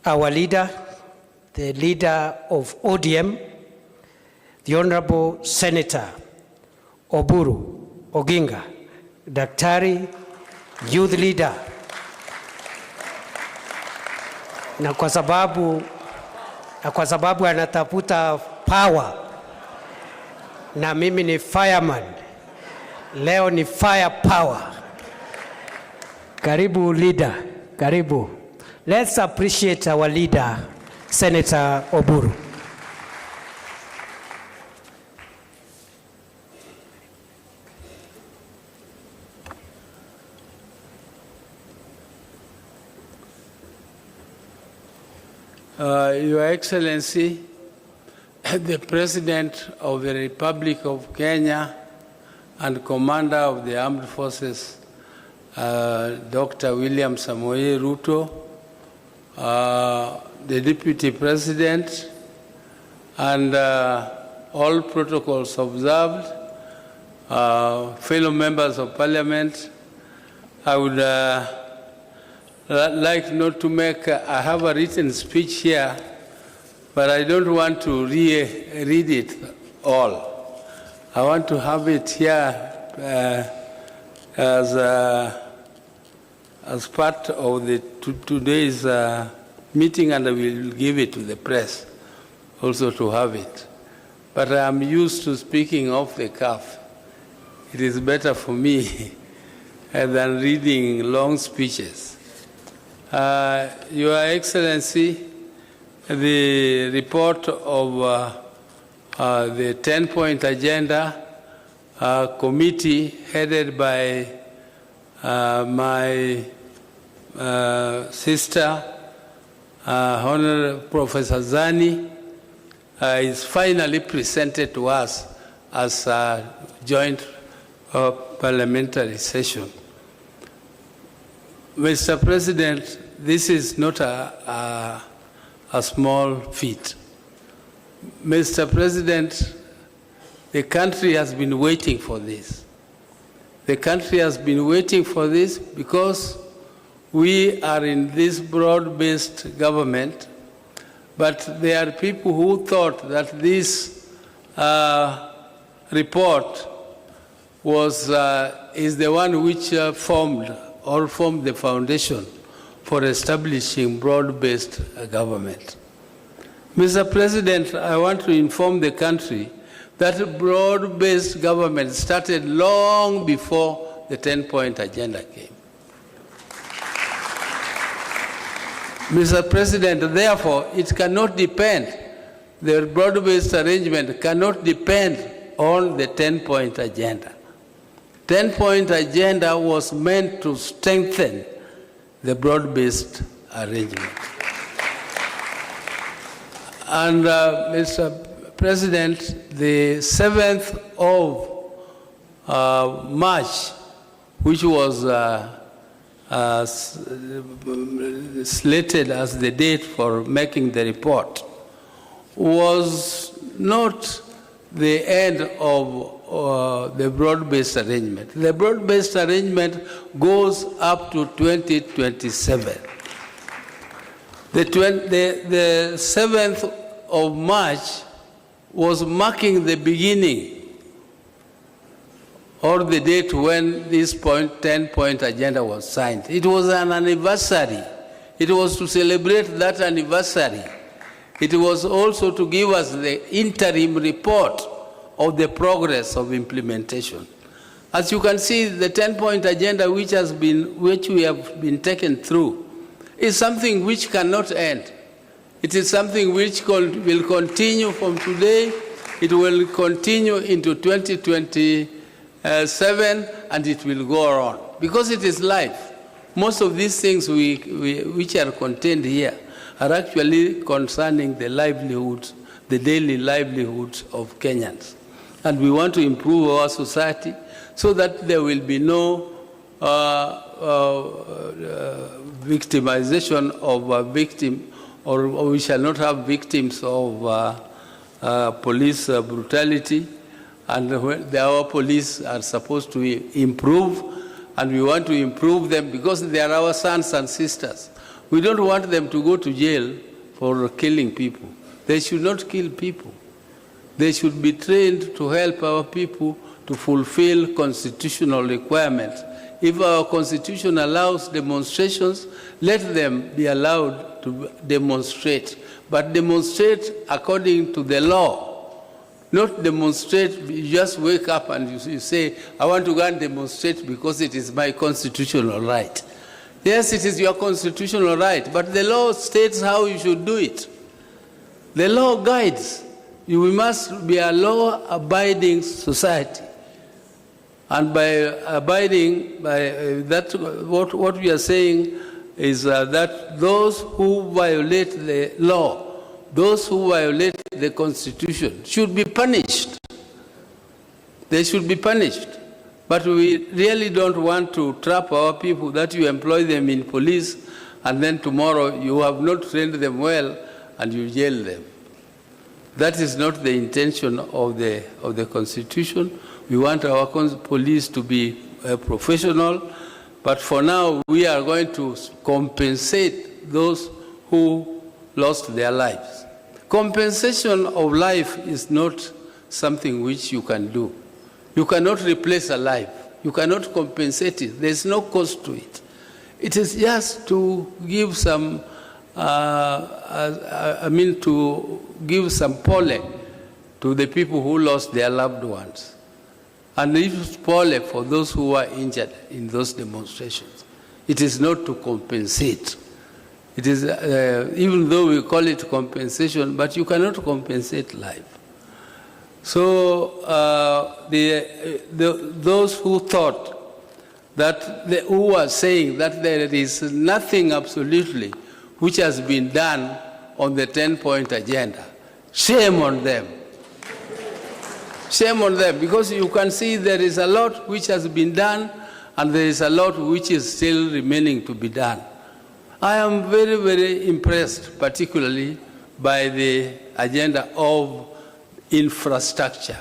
our leader, the leader of ODM, the Honorable Senator Oburu Oginga, Daktari, youth leader. Na kwa sababu anatafuta power, na mimi ni fireman, leo ni fire power. Karibu leader, karibu. Let's appreciate our leader, Senator Oburu. Your Excellency, the President of the Republic of Kenya and Commander of the Armed Forces, Dr. William Samoei Ruto, the Deputy President, and all protocols observed, fellow members of Parliament, I would like not to make, I have a written speech here, but I don't want to read it all. I want to have it here as part of the today's meeting, and I will give it to the press also to have it. But I'm used to speaking off the cuff. It is better for me than reading long speeches. Your Excellency, the report of the 10-point agenda committee headed by my sister, Honorable Professor Zani, is finally presented to us as a joint parliamentary session. Mr. President, this is not a small feat. Mr. President, the country has been waiting for this. The country has been waiting for this because we are in this broad-based government, but there are people who thought that this report is the one which formed the foundation for establishing broad-based government. Mr. President, I want to inform the country that broad-based government started long before the 10-point agenda came. Mr. President, therefore, it cannot depend, the broad-based arrangement cannot depend on the 10-point agenda. 10-point agenda was meant to strengthen the broad-based arrangement. And Mr. President, the 7th of March, which was slated as the date for making the report, was not the end of the broad-based arrangement. The broad-based arrangement goes up to 2027. The 7th of March was marking the beginning or the date when this 10-point agenda was signed. It was an anniversary. It was to celebrate that anniversary. It was also to give us the interim report of the progress of implementation. As you can see, the 10-point agenda which we have been taken through is something which cannot end. It is something which will continue from today. It will continue into 2027, and it will go on because it is life. Most of these things which are contained here are actually concerning the livelihoods, the daily livelihoods of Kenyans. And we want to improve our society so that there will be no victimization of a victim, or we shall not have victims of police brutality. And our police are supposed to improve, and we want to improve them because they are our sons and sisters. We don't want them to go to jail for killing people. They should not kill people. They should be trained to help our people to fulfill constitutional requirements. If our constitution allows demonstrations, let them be allowed to demonstrate, but demonstrate according to the law. Not demonstrate, you just wake up and you say, I want to go and demonstrate because it is my constitutional right. Yes, it is your constitutional right, but the law states how you should do it. The law guides. We must be a law-abiding society. And by abiding by that, what we are saying is that those who violate the law, those who violate the Constitution should be punished. They should be punished. But we really don't want to trap our people that you employ them in police and then tomorrow you have not trained them well and you jail them. That is not the intention of the Constitution. We want our police to be professional, but for now we are going to compensate those who lost their lives. Compensation of life is not something which you can do. You cannot replace a life. You cannot compensate it. There's no cost to it. It is just to give some, to give some pole to the people who lost their loved ones. And leave pole for those who were injured in those demonstrations. It is not to compensate. It is, even though we call it compensation, but you cannot compensate life. So those who thought that, who are saying that there is nothing absolutely which has been done on the 10-point agenda, shame on them. Shame on them, because you can see there is a lot which has been done and there is a lot which is still remaining to be done. I am very, very impressed, particularly by the agenda of infrastructure.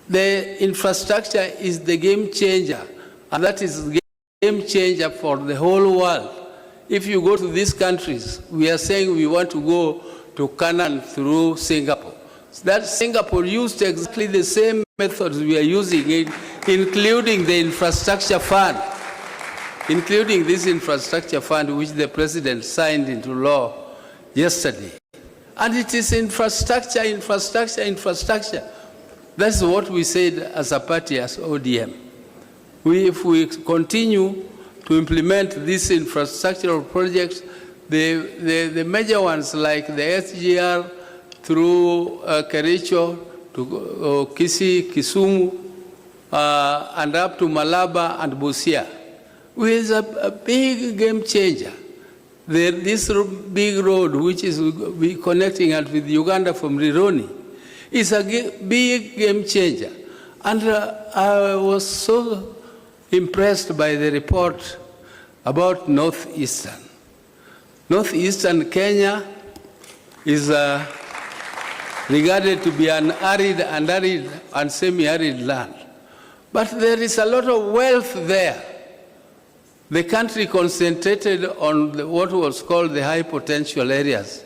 The infrastructure is the game changer, and that is the game changer for the whole world. If you go to these countries, we are saying we want to go to Canaan through Singapore. That Singapore used exactly the same methods we are using, including the infrastructure fund, including this infrastructure fund which the president signed into law yesterday. And it is infrastructure, infrastructure, infrastructure. That's what we said as a party, as ODM. If we continue to implement these infrastructural projects, the major ones like the SGR, through Kericho to Kisii, Kisumu, and up to Malaba and Busia, which is a big game changer. This big road, which is connecting us with Uganda from Rironi, is a big game changer. And I was so impressed by the report about Northeastern. Northeastern Kenya is regarded to be an arid and semi-arid land. But there is a lot of wealth there. The country concentrated on what was called the high potential areas.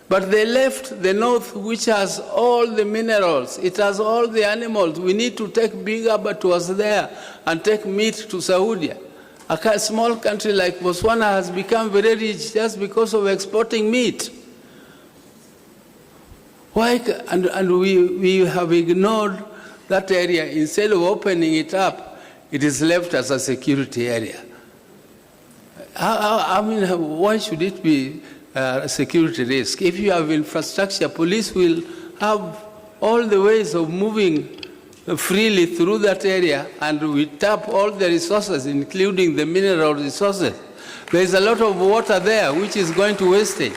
But they left the north, which has all the minerals. It has all the animals. We need to take big abattoirs there and take meat to Saudi. A small country like Botswana has become very rich just because of exporting meat. Why? And we have ignored that area. Instead of opening it up, it is left as a security area. I mean, why should it be a security risk? If you have infrastructure, police will have all the ways of moving freely through that area, and we tap all the resources, including the mineral resources. There is a lot of water there which is going to wastage.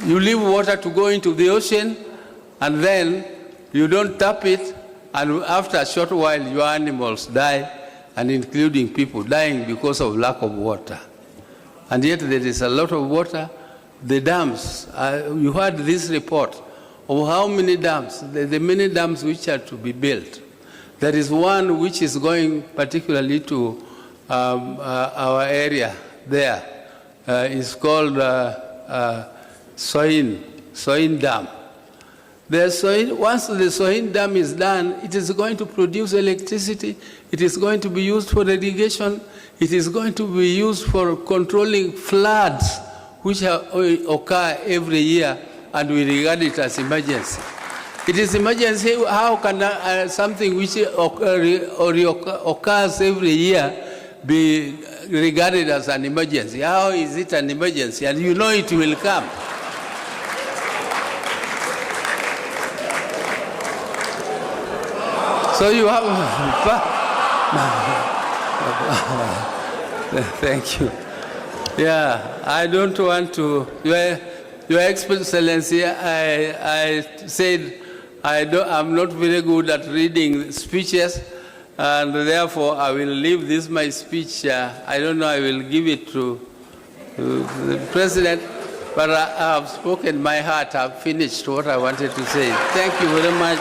You leave water to go into the ocean, and then you don't tap it, and after a short while, your animals die, and including people dying because of lack of water. And yet there is a lot of water. The dams, you heard this report of how many dams, the many dams which are to be built. There is one which is going particularly to our area, there. It's called Soin Dam. Once the Soin Dam is done, it is going to produce electricity, it is going to be used for irrigation, it is going to be used for controlling floods which occur every year, and we regard it as emergency. It is emergency. How can something which occurs every year be regarded as an emergency? How is it an emergency? And you know it will come. So you have... Thank you. Yeah, I don't want to... Your Excellency, I said I'm not very good at reading speeches, and therefore I will leave this my speech. I don't know, I will give it to the President, but I have spoken my heart. I've finished what I wanted to say. Thank you very much.